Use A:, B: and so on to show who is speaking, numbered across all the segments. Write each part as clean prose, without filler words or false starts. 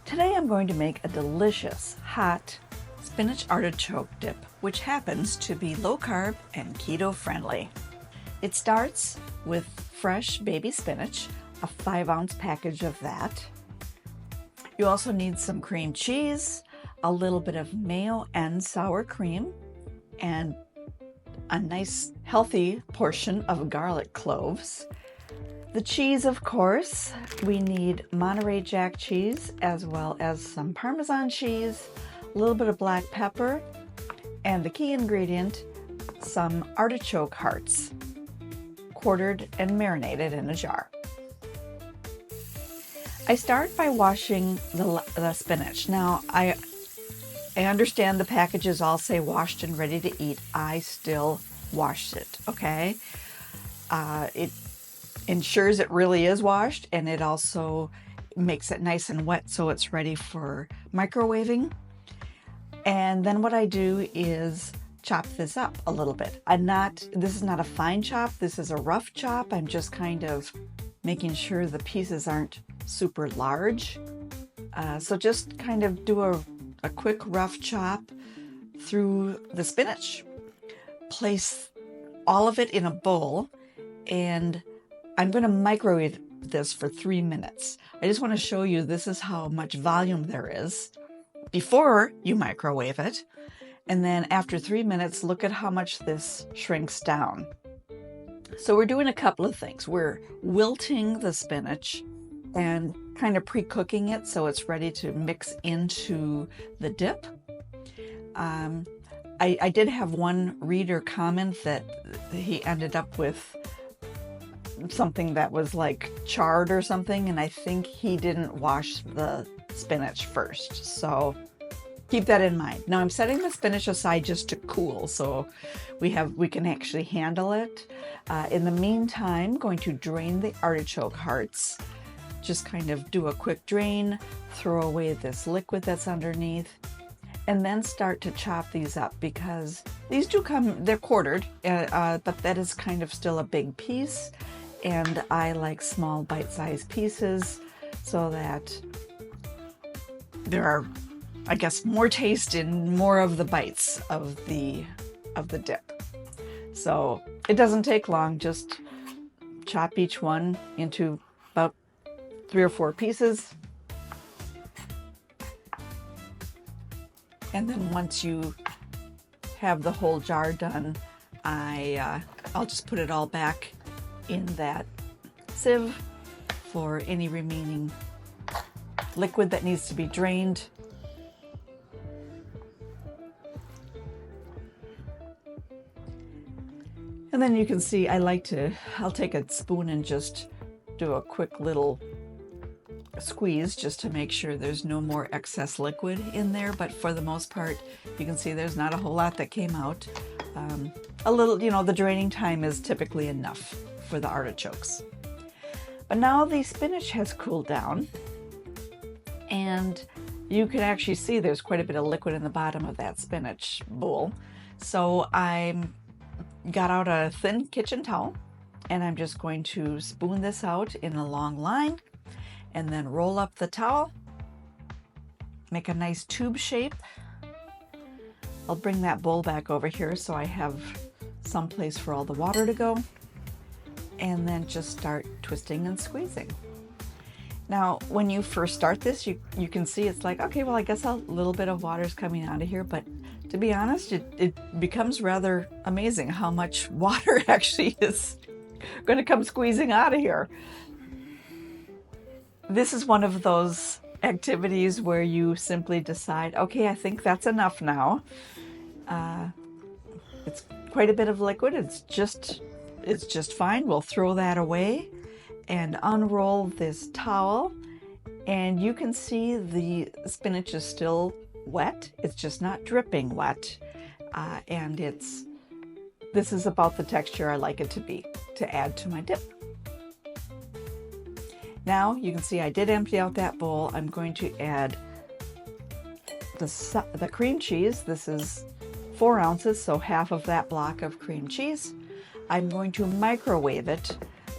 A: Today I'm going to make a delicious, hot spinach artichoke dip, which happens to be low carb and keto friendly. It starts with fresh baby spinach, a 5-ounce package of that. You also need some cream cheese, a little bit of mayo and sour cream, and a nice healthy portion of garlic cloves. The cheese, of course, we need Monterey Jack cheese as well as some Parmesan cheese, a little bit of black pepper, and the key ingredient, some artichoke hearts, quartered and marinated in a jar. I start by washing the spinach. Now, I understand the packages all say washed and ready to eat. I still washed it, okay? It ensures it really is washed, and it also makes it nice and wet so it's ready for microwaving. And then what I do is chop this up a little bit. This is not a fine chop, this is a rough chop. I'm just kind of making sure the pieces aren't super large. So just kind of do a quick rough chop through the spinach. Place all of it in a bowl, and I'm going to microwave this for 3 minutes. I just want to show you this is how much volume there is before you microwave it. And then after 3 minutes, look at how much this shrinks down. So we're doing a couple of things. We're wilting the spinach and kind of pre-cooking it so it's ready to mix into the dip. I did have one reader comment that he ended up with something that was like charred or something, and I think he didn't wash the spinach first, so keep that in mind. Now I'm setting the spinach aside just to cool so we can actually handle it. In the meantime, going to drain the artichoke hearts. Just kind of do a quick drain, throw away this liquid that's underneath, and then start to chop these up, because these do come, they're quartered, but that is kind of still a big piece. And I like small bite-sized pieces so that there are, I guess, more taste in more of the bites of the dip. So it doesn't take long, just chop each one into about 3 or 4 pieces. And then once you have the whole jar done, I'll just put it all back in that sieve for any remaining liquid that needs to be drained. And then you can see I'll take a spoon and just do a quick little squeeze just to make sure there's no more excess liquid in there. But for the most part, you can see there's not a whole lot that came out. A little, the draining time is typically enough for the artichokes. But now the spinach has cooled down, and you can actually see there's quite a bit of liquid in the bottom of that spinach bowl. So I got out a thin kitchen towel, and I'm just going to spoon this out in a long line, and then roll up the towel, make a nice tube shape. I'll bring that bowl back over here so I have some place for all the water to go, and then just start twisting and squeezing. Now, when you first start this, you can see it's like, okay, well, I guess a little bit of water is coming out of here, but to be honest, it becomes rather amazing how much water actually is going to come squeezing out of here. This is one of those activities where you simply decide, okay, I think that's enough now. It's quite a bit of liquid. It's just fine. We'll throw that away and unroll this towel, and you can see the spinach is still wet. It's just not dripping wet, and this is about the texture I like it to be to add to my dip. Now you can see I did empty out that bowl. I'm going to add the cream cheese. This is 4 ounces, so half of that block of cream cheese. I'm going to microwave it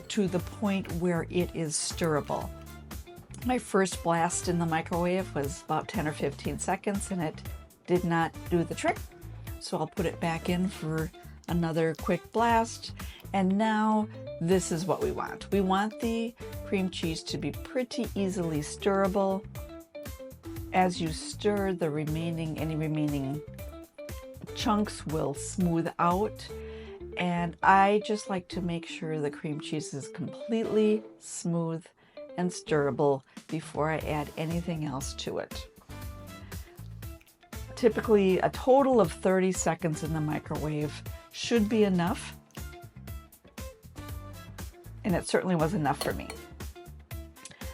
A: to the point where it is stirrable. My first blast in the microwave was about 10 or 15 seconds and it did not do the trick. So I'll put it back in for another quick blast. And now this is what we want. We want the cream cheese to be pretty easily stirrable. As you stir, any remaining chunks will smooth out. And I just like to make sure the cream cheese is completely smooth and stirrable before I add anything else to it. Typically, a total of 30 seconds in the microwave should be enough. And it certainly was enough for me.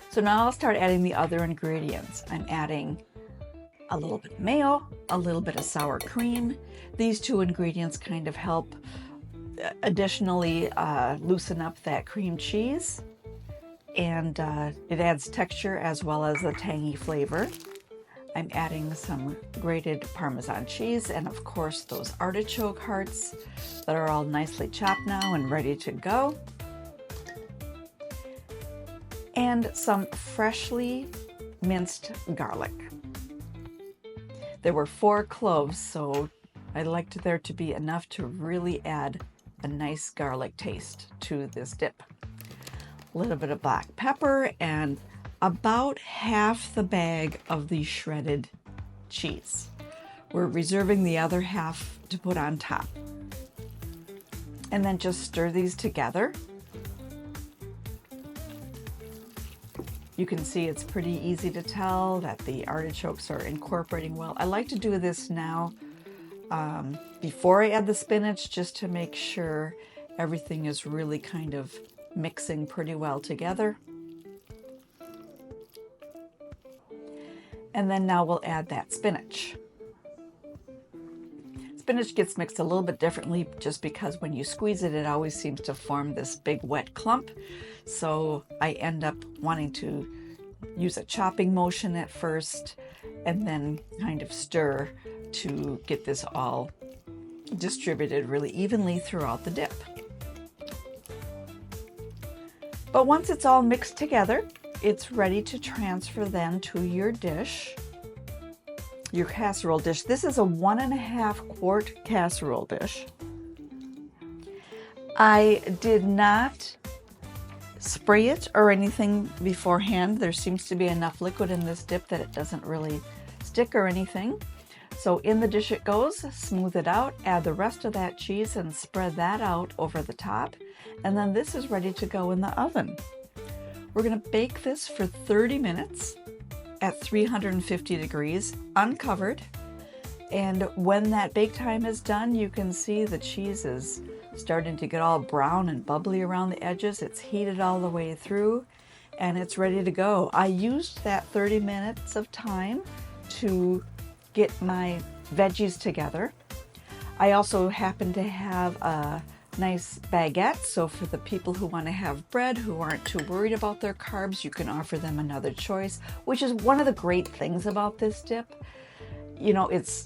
A: So now I'll start adding the other ingredients. I'm adding a little bit of mayo, a little bit of sour cream. These two ingredients kind of help additionally loosen up that cream cheese. And it adds texture as well as a tangy flavor. I'm adding some grated Parmesan cheese and of course those artichoke hearts that are all nicely chopped now and ready to go. And some freshly minced garlic. There were 4 cloves, so I liked there to be enough to really add a nice garlic taste to this dip. A little bit of black pepper and about half the bag of the shredded cheese. We're reserving the other half to put on top. And then just stir these together. You can see it's pretty easy to tell that the artichokes are incorporating well. I like to do this now before I add the spinach just to make sure everything is really kind of mixing pretty well together. And then now we'll add that spinach. Spinach gets mixed a little bit differently just because when you squeeze it, it always seems to form this big wet clump. So I end up wanting to use a chopping motion at first and then kind of stir to get this all distributed really evenly throughout the dip. But once it's all mixed together, it's ready to transfer then to your dish, your casserole dish. This is a 1.5 quart casserole dish. I did not spray it or anything beforehand. There seems to be enough liquid in this dip that it doesn't really stick or anything. So in the dish it goes, smooth it out, add the rest of that cheese and spread that out over the top. And then this is ready to go in the oven. We're going to bake this for 30 minutes at 350 degrees, uncovered. And when that bake time is done, you can see the cheese is starting to get all brown and bubbly around the edges. It's heated all the way through and it's ready to go. I used that 30 minutes of time to get my veggies together. I also happen to have a nice baguette, so for the people who want to have bread, who aren't too worried about their carbs, you can offer them another choice, which is one of the great things about this dip. You know, it's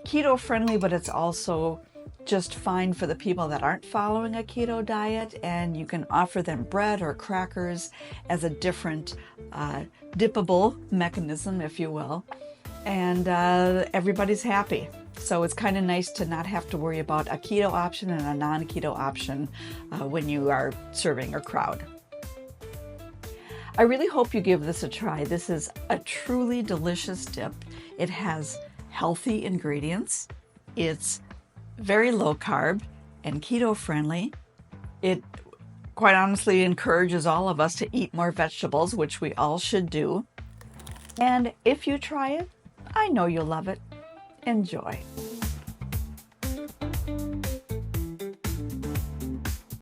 A: keto friendly, but it's also just fine for the people that aren't following a keto diet, and you can offer them bread or crackers as a different dippable mechanism, if you will, and everybody's happy. So it's kind of nice to not have to worry about a keto option and a non-keto option when you are serving a crowd. I really hope you give this a try. This is a truly delicious dip. It has healthy ingredients. It's very low carb and keto friendly. It quite honestly encourages all of us to eat more vegetables, which we all should do. And if you try it, I know you'll love it. Enjoy.